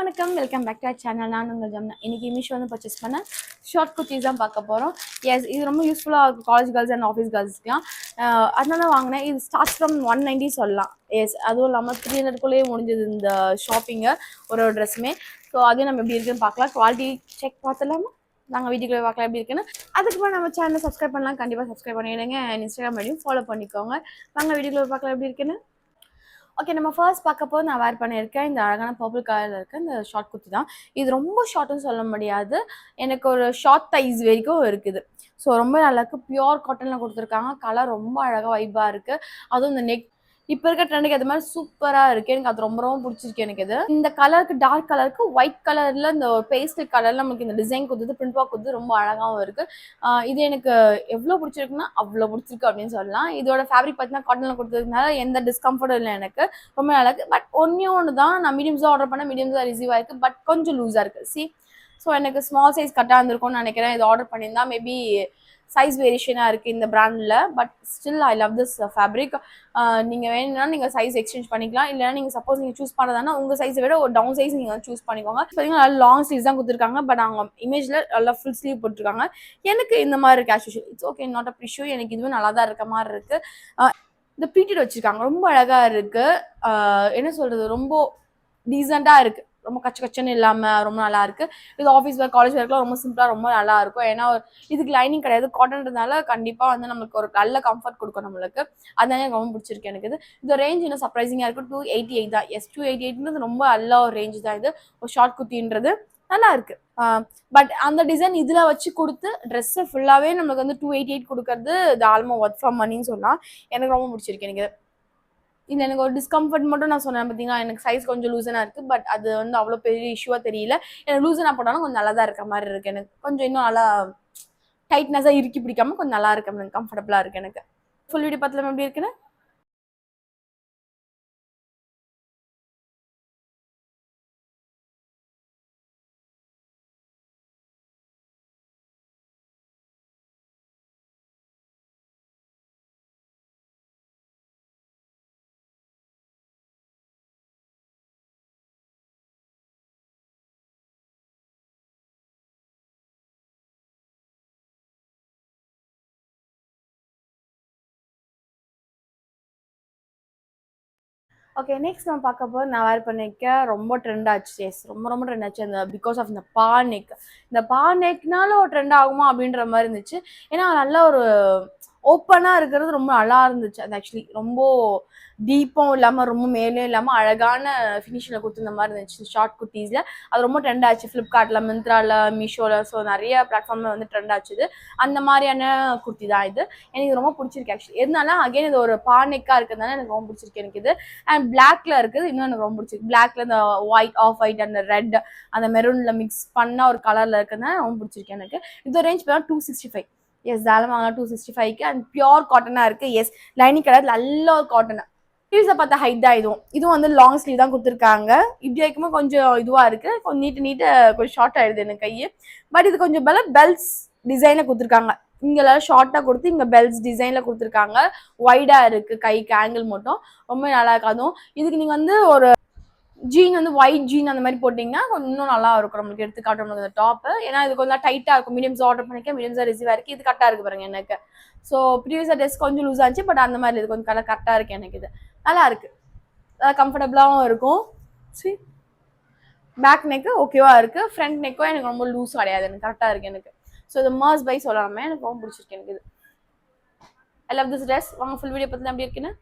வணக்கம், welcome back to our channel. நான் உங்கள் ஜம்னா. இன்னைக்கு மீஷோ வந்து பர்ச்சேஸ் பண்ண ஷார்ட் குர்த்திஸ் தான் பார்க்க போகிறோம். எஸ், இது ரொம்ப யூஸ்ஃபுல்லாக இருக்கும் காலேஜ் கேர்ள்ஸ் அண்ட் ஆஃபீஸ் கேர்ள்ஸ்க்குலாம். அதனால வாங்கினேன். இது ஸ்டார்ட் ஃப்ரம் 190 சொல்லலாம். எஸ், அதுவும் இல்லாமல் 300குள்ளேயே முடிஞ்சது இந்த ஷாப்பிங்கு, ஒரு ட்ரெஸ்ஸுமே. ஸோ அதையும் நம்ம எப்படி இருக்குன்னு பார்க்கலாம். குவாலிட்டி செக் பார்த்துலாமா? நாங்கள் வீட்டுக்குள்ளே பார்க்கலாம் எப்படி இருக்குன்னு. அதுக்கப்புறம் நம்ம சேனலை சப்ஸ்கிரைப் பண்ணலாம். கண்டிப்பாக சப்ஸ்கிரைப் பண்ணிவிடுங்க. இன்ஸ்டாகிராம் ஐடியும் ஃபாலோ பண்ணிக்கோங்க. நாங்கள் வீட்டுக்குள்ளே பார்க்கலாம் எப்படி இருக்குன்னு. ஓகே, நம்ம ஃபர்ஸ்ட் பார்க்க போது நான் வேர் பண்ணியிருக்கேன் இந்த அழகான பர்பிள் கலரில் இருக்க இந்த ஷார்ட் குர்த்தி தான். இது ரொம்ப ஷார்ட்னு சொல்ல முடியாது, எனக்கு ஒரு ஷார்ட் தைஸ் வரைக்கும் இருக்குது. ஸோ ரொம்ப நல்லா இருக்குது. பியூர் காட்டனில் கொடுத்துருக்காங்க. கலர் ரொம்ப அழகாக வைப்பாக இருக்குது. அதுவும் இந்த நெக் இப்போ இருக்க ட்ரெண்டுக்கு அது மாதிரி சூப்பராக இருக்குது. எனக்கு அது ரொம்ப ரொம்ப பிடிச்சிருக்கு. எனக்கு இது இந்த கலருக்கு, டார்க் கலருக்கு ஒயிட் கலரில் இந்த பேஸ்டல் கலரில் நமக்கு இந்த டிசைன் கொடுத்து பிரிண்ட் ஒர்க் கொடுத்து ரொம்ப அழகாகவும் இருக்குது. இது எனக்கு எவ்வளோ பிடிச்சிருக்குன்னா அவ்வளோ பிடிச்சிருக்கு அப்படின்னு சொல்லலாம். இதோட ஃபேப்ரிக் பார்த்தீங்கன்னா காட்டனில் கொடுத்ததுனால எந்த டிஸ்கம்ஃபர்டும் இல்லை. எனக்கு ரொம்ப நல்லா இருக்குது. பட் ஒன்று தான், நான் மீடியம்ஸாக ஆர்டர் பண்ணேன். மீடியம்ஸ் தான் ரிசீவ் ஆயிருக்கு. பட் கொஞ்சம் லூஸாக இருக்குது. ஸோ எனக்கு ஸ்மால் சைஸ் கட்டாக இருந்திருக்கும்னு நினைக்கிறேன். இது ஆர்டர் பண்ணியிருந்தா மேபி சைஸ் வேரியேஷனாக இருக்குது இந்த பிராண்டில். But still I love this fabric. நீங்கள் வேணும்னா நீங்கள் சைஸ் எக்ஸ்சேஞ்ச் பண்ணிக்கலாம். இல்லைனா நீங்கள் சப்போஸ் நீங்கள் சூஸ் பண்ணுறதானா உங்கள் சைஸை விட ஒரு டவுன் சைஸ் நீங்கள் சூஸ் பண்ணிக்கோங்க. பார்த்தீங்கன்னா நல்லா லாங் ஸ்லீவ்ஸ் தான் கொடுத்துருக்காங்க. பட் அவங்க இமேஜில் நல்லா ஃபுல் ஸ்லீவ் போட்டிருக்காங்க. எனக்கு இந்த மாதிரி இருக்குது as usual. It's okay, not a issue. எனக்கு இதுவும் நல்லா தான் இருக்க மாதிரி இருக்குது. இந்த ப்ளீட்டட் வச்சுருக்காங்க, ரொம்ப அழகாக இருக்குது. என்ன சொல்கிறது, ரொம்ப டீசெண்டாக இருக்குது. ரொம்ப கச்சன்னு இல்லாமல் ரொம்ப நல்லா இருக்குது. இது ஆஃபீஸ் ஒர்க், காலேஜ் ஒர்க்லாம் ரொம்ப சிம்பிளாக ரொம்ப நல்லா இருக்கும். ஏன்னா இதுக்கு லைனிங் கிடையாது, காட்டன்றதுனால கண்டிப்பாக வந்து நம்மளுக்கு ஒரு நல்ல கம்ஃபர்ட் கொடுக்கும் நம்மளுக்கு. அதனால எனக்கு ரொம்ப பிடிச்சிருக்கு. எனக்கு இந்த ரேஞ்ச் இன்னும் சர்ப்ரைசிங்காக இருக்குது. 288 தான். எஸ், 288 ரொம்ப நல்ல ஒரு ரேஞ்ச் தான். இது ஒரு ஷார்ட் குர்த்தின்றது நல்லா இருக்கு. பட் அந்த டிசைன் இதுல வச்சு கொடுத்து ட்ரெஸ் ஃபுல்லாவே நமக்கு வந்து 288 கொடுக்கறது தாராளமா ஒர்க் ஃப்ரம் மணின்னு சொல்லலாம். எனக்கு ரொம்ப பிடிச்சிருக்கு. எனக்கு இல்லை, எனக்கு ஒரு டிஸ்கம்ஃபர்ட் மட்டும் நான் சொன்னேன் பார்த்தீங்கன்னா, எனக்கு சைஸ் கொஞ்சம் லூசனாக இருக்குது. பட் அது வந்து அவ்வளோ பெரிய இஷ்யூவாக தெரியல. எனக்கு லூசனாக போட்டாலும் கொஞ்சம் நல்லா தான் இருக்க மாதிரி இருக்குது. எனக்கு கொஞ்சம் இன்னும் நல்லா டைட்னஸாக இறுக்கி பிடிக்காம கொஞ்சம் நல்லா இருக்கு. எனக்கு கம்ஃபர்டபுளாக இருக்குது. எனக்கு ஃபுல் வீடியோ பார்த்துல எப்படி இருக்குன்னு. ஓகே, நெக்ஸ்ட் நம்ம பார்க்க போது நான் வேர் பண்ணிக்க ரொம்ப ட்ரெண்ட் ஆச்சு. எஸ், ரொம்ப ரொம்ப ட்ரெண்ட் ஆச்சு. அந்த பிகாஸ் ஆஃப் இந்த பா நெக். இந்த பா நெக்னால ஒரு ட்ரெண்ட் ஆகுமா அப்படின்ற மாதிரி இருந்துச்சு. ஏன்னா நல்ல ஒரு ஓப்பனாக இருக்கிறது ரொம்ப நல்லா இருந்துச்சு. அது ஆக்சுவலி ரொம்ப டீப்பும் இல்லாமல் ரொம்ப மேலேயும் இல்லாமல் அழகான ஃபினிஷில் கொடுத்துருந்த மாதிரி இருந்துச்சு ஷார்ட் குர்த்திஸில். அது ரொம்ப ட்ரெண்ட் ஆச்சு. ஃப்ளிப்கார்ட்டில், மிந்த்ராவில், மீஷோவில், ஸோ நிறைய பிளாட்ஃபார்மில் வந்து ட்ரெண்ட் ஆச்சுது. அந்த மாதிரியான குர்த்தி தான் இது. எனக்கு இது ரொம்ப பிடிச்சிருக்கு ஆக்சுவலி. எதுனால அகைன் இது ஒரு பா நெக்காக இருக்கிறதுனால எனக்கு ரொம்ப பிடிச்சிருக்கு. எனக்கு இது அண்ட் பிளாக்ல இருக்குது. இன்னும் எனக்கு ரொம்ப பிடிச்சிருக்கு. பிளாக்ல இந்த ஒயிட், ஆஃப் ஒயிட் அந்த ரெட், அந்த மெரூன்ல மிக்ஸ் பண்ண ஒரு கலர்ல இருக்குதுன்னா ரொம்ப பிடிச்சிருக்கு. எனக்கு இந்த ரேஞ்ச் பார்த்தா 265. எஸ், தாராளமாக 265க்கு. அண்ட் பியோர் காட்டனாக இருக்குது. எஸ், லைனிங் கலர் நல்ல ஒரு காட்டனா. ஸ்லீவ்ஸை பார்த்தா ஹைட் தான். இதுவும் வந்து லாங் ஸ்லீவ் தான் கொடுத்துருக்காங்க. இப்படி வைக்கும்போது கொஞ்சம் இதுவாக இருக்குது. கொஞ்சம் நீட்டு கொஞ்சம் ஷார்ட் ஆகிடுது எனக்கு கையை. பட் இது கொஞ்சம் பெல்ஸ் டிசைனில் கொடுத்துருக்காங்க. இங்கெல்லாம் ஷார்ட்டாக கொடுத்து இங்கே பெல்ஸ் டிசைனில் கொடுத்துருக்காங்க. ஒய்டாக இருக்குது கைக்கு ஆங்கிள் மட்டும். ரொம்ப நல்லா இருக்கு. அதுவும் இதுக்கு நீங்கள் வந்து ஒரு ஜீன் வந்து ஒயிட் ஜீன் அந்த மாதிரி போட்டிங்கன்னா கொஞ்சம் இன்னும் நல்லா இருக்கும். நம்மளுக்கு எடுத்து காட்டும் அந்த டாப்பு. ஏன்னா இது கொஞ்சம் டைட்டாக இருக்கும். மீடியம்ஸ் ஆர்டர் பண்ணிக்க, மீடியம்ஸாக ரிசீவ் ஆயிருக்கு. இது கரெக்டாக இருக்குது பாருங்க எனக்கு. ஸோ ப்ரீவியஸாக ட்ரெஸ் கொஞ்சம் லூஸ் ஆச்சு. பட் அந்த மாதிரி இது கொஞ்சம் கரெக்டாக இருக்குது. எனக்கு இது நல்லா இருக்குது. கம்ஃபர்டபுளாகவும் இருக்கும். சரி, பேக் நெக்கு ஓகேவா இருக்குது. ஃப்ரண்ட் நெக்கும் எனக்கு ரொம்ப லூஸ் கிடையாது. எனக்கு கரெக்டாக இருக்குது. எனக்கு ஸோ இது மர்ஸ் பை சொல்லாமல் எனக்கு ரொம்ப பிடிச்சிருக்கு. எனக்கு இது ஐ லவ் திஸ் ட்ரெஸ். வாங்க ஃபுல் வீடியோ பற்றி எப்படி இருக்குன்னு.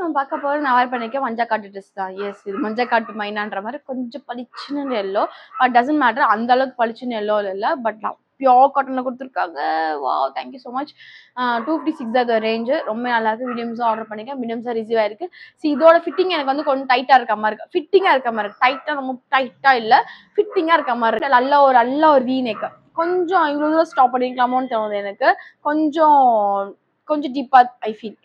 நம்ம பார்க்க போகிறது நான் வேர் பண்ணிக்க மஞ்சள் காட்டு ட்ரெஸ் தான். எஸ், இது மஞ்சள் காட்டு மைனான்ற மாதிரி கொஞ்சம் பளிச்சுன்னு எல்லோ. பட் டசன்ட் மேட்டர், அந்த அளவுக்கு பளிச்சுன்னு எல்லோ இல்லை. பட் பியோர் காட்டனில் கொடுத்துருக்காங்க. வா, தேங்க்யூ ஸோ மச். 256 அது ரேஞ்சு. ரொம்ப நல்லா இருக்குது. மீடியம்ஸாக ஆர்டர் பண்ணிக்க, மீடியம்ஸாக ரிசீவ் ஆயிருக்கு. இதோட ஃபிட்டிங் எனக்கு வந்து கொஞ்சம் டைட்டாக இருக்க மாதிரி இருக்குது. ஃபிட்டிங்காக இருக்க மாதிரி இருக்குது. டைட்டாக ரொம்ப டைட்டாக இல்லை, ஃபிட்டிங்காக இருக்க மாதிரி இருக்குது. நல்ல ஒரு வீ நெக், கொஞ்சம் இவ்வளோ தூரம் ஸ்டாப் பண்ணிக்கலாமோன்னு தோணுது எனக்கு. கொஞ்சம் கொஞ்சம் டீப்பா ஐ ஃபீல்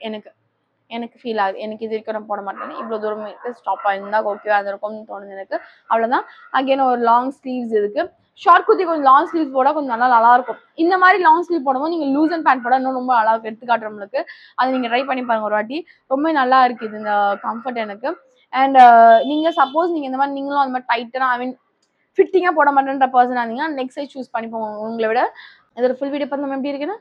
எனக்கு ஃபீல் ஆகுது. எனக்கு இது வரைக்கும் நான் போட மாட்டேன். இவ்வளோ தூரம் ஸ்டாப் ஆயிருந்தா ஓகேவா இருந்திருக்கும்னு தோணுது எனக்கு. அவ்வளோதான். அகைன் ஒரு லாங் ஸ்லீவ்ஸ் இருக்கு. ஷார்ட் குர்த்தி கொஞ்சம் லாங் ஸ்லீவ்ஸ் போட கொஞ்சம் நல்லா இருக்கும். இந்த மாதிரி லாங் ஸ்லீவ் போடும்போது நீங்க லூஸ் அண்ட் பேண்ட் போட இன்னும் ரொம்ப நல்லா இருக்கும். எடுத்து காட்டுறவங்களுக்கு அதை நீங்க ட்ரை பண்ணி பாருங்க ஒரு வாட்டி. ரொம்ப நல்லா இருக்கு இது இந்த கம்ஃபர்ட் எனக்கு. அண்ட் நீங்க சப்போஸ் நீங்க இந்த மாதிரி நீங்களும் அந்த மாதிரி டைட்டனா ஐ மீன் ஃபிட்டிங்கா போட மாட்டேன்ற பர்சனா இருந்தீங்கன்னா நெக்ஸ்ட் சைஸ் சூஸ் பண்ணிப்போம் உங்களை விட. இதோட ஃபுல் வீடியோ பார்த்து நம்ம எப்படி இருக்குன்னா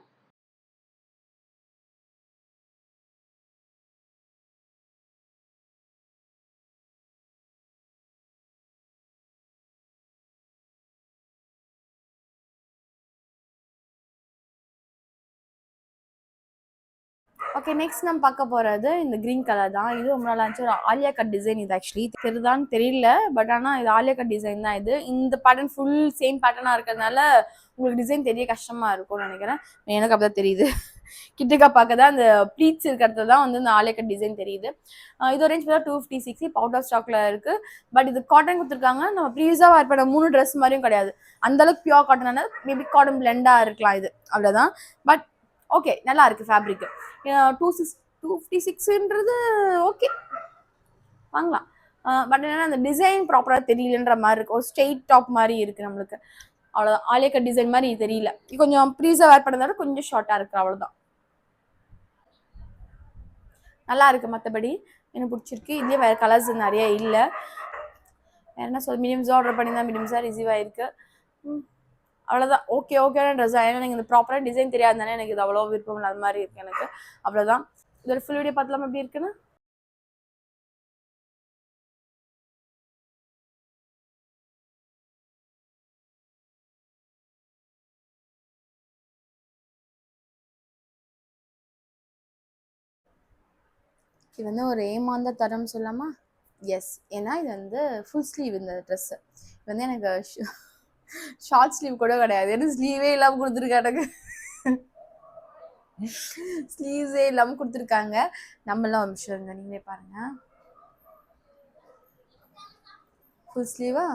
ஓகே நெக்ஸ்ட் நம்ம பார்க்க போறது இந்த கிரீன் கலர் தான். இது ரொம்ப நல்லா இருந்துச்சு. ஒரு ஆலியா கட் டிசைன் இது ஆக்சுவலி தெரியுதான்னு தெரியல. பட் ஆனால் இது ஆலியா கட் டிசைன் தான் இது. இந்த பேட்டர்ன் ஃபுல் சேம் பேட்டர்னா இருக்கிறதுனால உங்களுக்கு டிசைன் தெரிய கஷ்டமா இருக்கும்னு நினைக்கிறேன். எனக்கு அப்படிதான் தெரியுது. கிட்டக்கா பார்க்க தான் அந்த ப்ளீட்ஸ் இருக்கிறது தான் வந்து இந்த ஆலியா கட் டிசைன் தெரியுது. இது ரேஞ்ச் பார்த்தா 256 அவுட் ஆஃப் ஸ்டாக்ல இருக்கு. பட் இது காட்டன் கொடுத்துருக்காங்க. நம்ம ப்ரீஸா வேர் பண்ண 3 ட்ரெஸ் மாதிரியும் கிடையாது. அந்த அளவுக்கு பியூர் காட்டனால மேபி காட்டன் பிளெண்டா இருக்கலாம் இது அவ்வளவுதான். பட் ஓகே நல்லா இருக்கு ஃபேப்ரிக். 256ன்றது ஓகே வாங்கலாம். பட் என்னன்னா அந்த டிசைன் ப்ராப்பரா தெரியலன்ற மாதிரி இருக்கு. ஒரு ஸ்ட்ரெயிட் டாப் மாதிரி இருக்கு நம்மளுக்கு. அவ்வளவுதான். ஆலியா டிசைன் மாதிரி தெரியல. கொஞ்சம் ப்ரீஸா வேர் பண்ணதால கொஞ்சம் ஷார்ட்டா இருக்கு அவ்வளவுதான். நல்லா இருக்கு. மற்றபடி எனக்கு பிடிச்சிருக்கு. இதுலயே வேற கலர்ஸ் நிறைய இல்லை. வேற என்ன சொல் மினிம்ஸா ஆர்டர் பண்ணியிருந்தா மினிம்ஸா ரிசீவ் ஆயிருக்கு. அவ்வளோதான். ஓகேன ட்ரெஸ். ஏன்னா எனக்கு இந்த ப்ராப்பராக டிசைன் தெரியாதுனால எனக்கு இது அவ்வளோ விருப்பம் இல்லாத மாதிரி இருக்கு எனக்கு. அவ்வளோதான். இதோட ஃபுல் வீடியோ பார்த்துலாம் எப்படி இருக்குன்னு. இது வந்து ஒரு ஏமாந்த தரம் சொல்லாமா? எஸ். ஏன்னா இது வந்து ஃபுல் ஸ்லீவ் இந்த ட்ரெஸ்ஸு. இது வந்து எனக்கு ஷார்ட் ஸ்லீவ் கூட கிடையாது. ஏன்னா ஸ்லீவே இல்லாமல் கொடுத்துருக்காங்க எனக்கு. ஸ்லீவ்ஸே இல்லாமல் கொடுத்துருக்காங்க. நம்மளாம் நிமிஷம் இருங்க நீங்களே பாருங்க. ஃபுல் ஸ்லீவா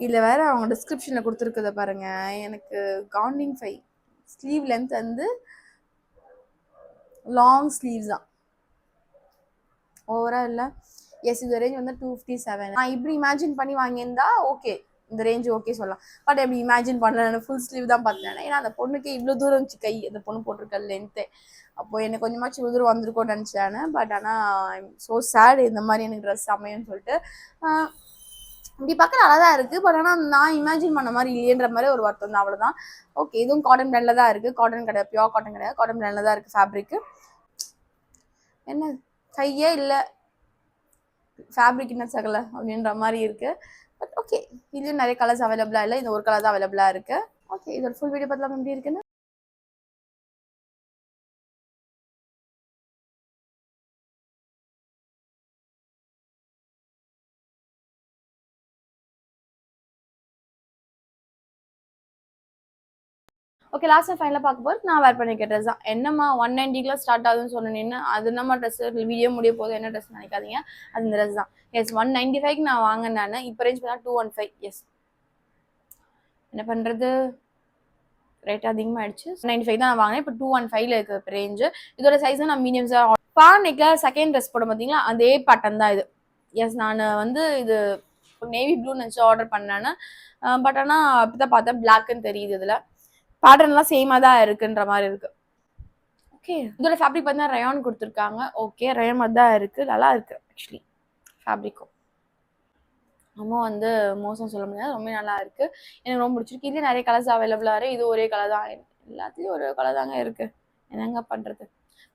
இதில் வேற அவங்க டிஸ்கிரிப்ஷனில் கொடுத்துருக்கத பாருங்க. எனக்கு காண்டிங் 5 ஸ்லீவ் லென்த் வந்து லாங் ஸ்லீவ்ஸ் தான் ஓவரா இல்லை. எஸ் இது ரேஞ்ச் வந்து 257. நான் இப்படி இமேஜின் பண்ணி வாங்கியிருந்தா ஓகே இந்த ரேஞ்ச் ஓகே சொல்லலாம். பட் எப்படி இமேஜின் பண்ணல ஃபுல் ஸ்லீவ் தான் பார்த்தேன். ஏன்னா அந்த பொண்ணுக்கு இவ்வளோ தூரம் இருந்துச்சு கை அந்த பொண்ணு போட்டிருக்க லென்த்து. அப்போ எனக்கு கொஞ்சமாச்சும் இவ்வளோ தூரம் வந்திருக்கோன்னு நினச்சேன். பட் ஆனால் ஸோ சேட் இந்த மாதிரி எனக்கு ட்ரெஸ் அமையும்னு சொல்லிட்டு. இப்படி பார்க்க நல்லா தான் இருக்குது. பட் ஆனால் நான் இமேஜின் பண்ண மாதிரி இல்லையன்ற மாதிரி ஒரு வருத்தம் தான் அவ்வளோதான். ஓகே இதுவும் காட்டன் பிராண்டில் தான் இருக்குது. காட்டன் கிடையாது, பியோர் காட்டன் கிடையாது, காட்டன் பிராண்டில் தான் இருக்குது ஃபேப்ரிக்கு. என்ன கையே இல்லை ஃபேப்ரிக் என்ன சகலை அப்படின்ற மாதிரி இருக்கு. பட் ஓகே இதுலயும் நிறைய கலர்ஸ் அவைலபிளா இல்லை. இந்த ஒரு கலர் தான் அவைலபிளா இருக்கு. ஓகே இதோட ஃபுல் வீடியோ பார்க்கலாம் எப்படி இருக்குன்னு. ஓகே லாஸ்ட் அண்ட் ஃபைனலாக பார்க்க போகிறது நான் வேர் பண்ணிக்க ட்ரெஸ் தான். என்னம்மா 190 ஸ்டார்ட் ஆகுதுன்னு சொன்னேன்னு அது என்னம்மா ட்ரெஸ் வீடியோ முடிய போது என்ன ட்ரெஸ் நினைக்காதீங்க. அது இந்த ட்ரெஸ் தான். எஸ் 195 நான் வாங்கினேன். நான் இப்போ ரேஞ்ச் பார்த்தா 215. எஸ் என்ன பண்ணுறது ரேட் அதிகமாகிடுச்சு. 95 தான் நான் வாங்கினேன். இப்போ 215 இருக்கு ரேஞ்சு. இதோட சைஸ் நான் மீடியம்ஸாக பானைக்கு செகண்ட் ட்ரெஸ் போட பார்த்தீங்களா அதே பேட்டர்ன் தான் இது. எஸ் நான் வந்து இது நேவி ப்ளூ நினச்சி ஆர்டர் பண்ணேன்னு. பட் ஆனால் அப்படிதான் பார்த்தேன் பிளாக்னு தெரியுது. இதில் பேட்டர்ன்லாம் சேமாக தான் இருக்குன்ற மாதிரி இருக்கு. ஓகே இதோட ஃபேப்ரிக் பார்த்தீங்கன்னா ரயான் கொடுத்துருக்காங்க. ஓகே ரயான் மாதிரி தான் இருக்குது. நல்லா இருக்குது ஆக்சுவலி ஃபேப்ரிக்கும். ரொம்ப வந்து மோசம் சொல்ல முடியாது. ரொம்ப நல்லா இருக்கு. எனக்கு ரொம்ப பிடிச்சிருக்கு. இதுலேயே நிறைய கலர்ஸ் அவைலபிளாக இருக்குது. இது ஒரே கலர் தான். எல்லாத்துலேயும் ஒரே கலர் தாங்க இருக்குது. என்னங்க பண்ணுறது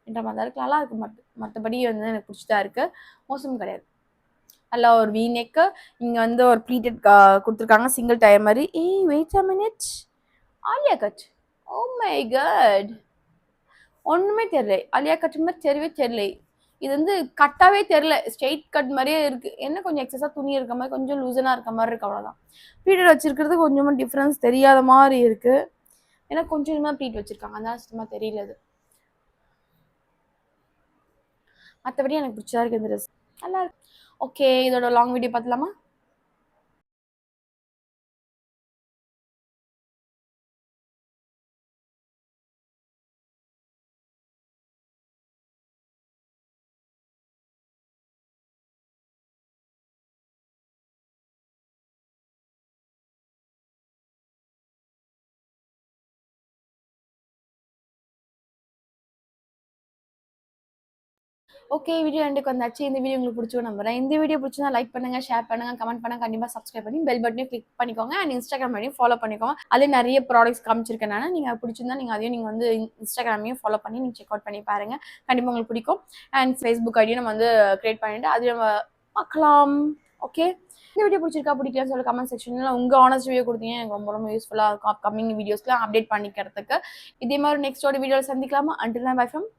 என்ற மாதிரி தான் இருக்குது. நல்லா இருக்கு. மற்றபடி வந்து எனக்கு பிடிச்சிதான் இருக்குது. மோசமும் கிடையாது. நல்லா ஒரு வி நெக்கு. இங்கே வந்து ஒரு ப்ளீட்டட் கொடுத்துருக்காங்க சிங்கிள் டயர் மாதிரி. Wait a minute. Alia cut. Oh my god ஒன்றுமே தெரியல. ஆலியா கட் மாதிரி தெரியவே தெரியல. இது வந்து கட்டாவே தெரியல. ஸ்ட்ரெயிட் கட் மாதிரியே இருக்கு. என்ன கொஞ்சம் எக்ஸஸா துணி இருக்க மாதிரி கொஞ்சம் லூசனா இருக்க மாதிரி இருக்கு அவ்வளவுதான். ப்ளீட்டட் வச்சிருக்கிறது கொஞ்சமா டிஃபரன்ஸ் தெரியாத மாதிரி இருக்கு. ஏன்னா கொஞ்சமா ப்ளீட் வச்சிருக்காங்க அதனால சுத்தமா தெரியல. அது மற்றபடி எனக்கு பிடிச்சதா இருக்கு இந்த ட்ரெஸ் நல்லா இருக்கு. ஓகே இதோட லாங் வீடியோ பார்த்துலாமா? ஓகே, வீடியோ எண்டுக்கு வந்தாச்சு. இந்த வீடியோ உங்களுக்கு பிடிச்சும் நம்புறேன். இந்த வீடியோ பிடிச்சிருந்தா லைக் பண்ணுங்க, ஷேர் பண்ணுங்க, கமெண்ட் பண்ணுங்க, கண்டிப்பா சப்ஸ்கிரைப் பண்ணி பெல் பட்டனையும் கிளிக் பண்ணிக்கோங்க. அண்ட் இன்ஸ்டாகிராம் ஐடியும் ஃபாலோ பண்ணிக்கோங்க. அதுல நிறைய ப்ராடக்ட்ஸ் காமிச்சிருக்கேன் நான். நீங்க பிடிச்சிருந்தா நீங்க அதையும் நீங்க வந்து இன்ஸ்டாகிராமையும் ஃபாலோ பண்ணி நீங்க செக் அவுட் பண்ணி பாருங்க. கண்டிப்பா உங்களுக்கு பிடிக்கும். அண்ட் ஃபேஸ்புக் ஐடியும் நம்ம வந்து கிரியேட் பண்ணிட்டு அது நம்ம பார்க்கலாம். ஓகே, இந்த வீடியோ பிடிச்சிருக்கா பிடிக்கலன்னு சொல்லி கமெண்ட் செக்ஷன்ல உங்க ஆனஸ்ட் வீடியோ கொடுத்தீங்க எனக்கு ரொம்ப ரொம்ப யூஸ்ஃபுல்லா இருக்கும் அப்கமிங் வீடியோஸ்லாம் அப்டேட் பண்ணிக்கிறதுக்கு. இதே மாதிரி நெக்ஸ்டோட வீடியோவில் சந்திக்கலாமா? Until by from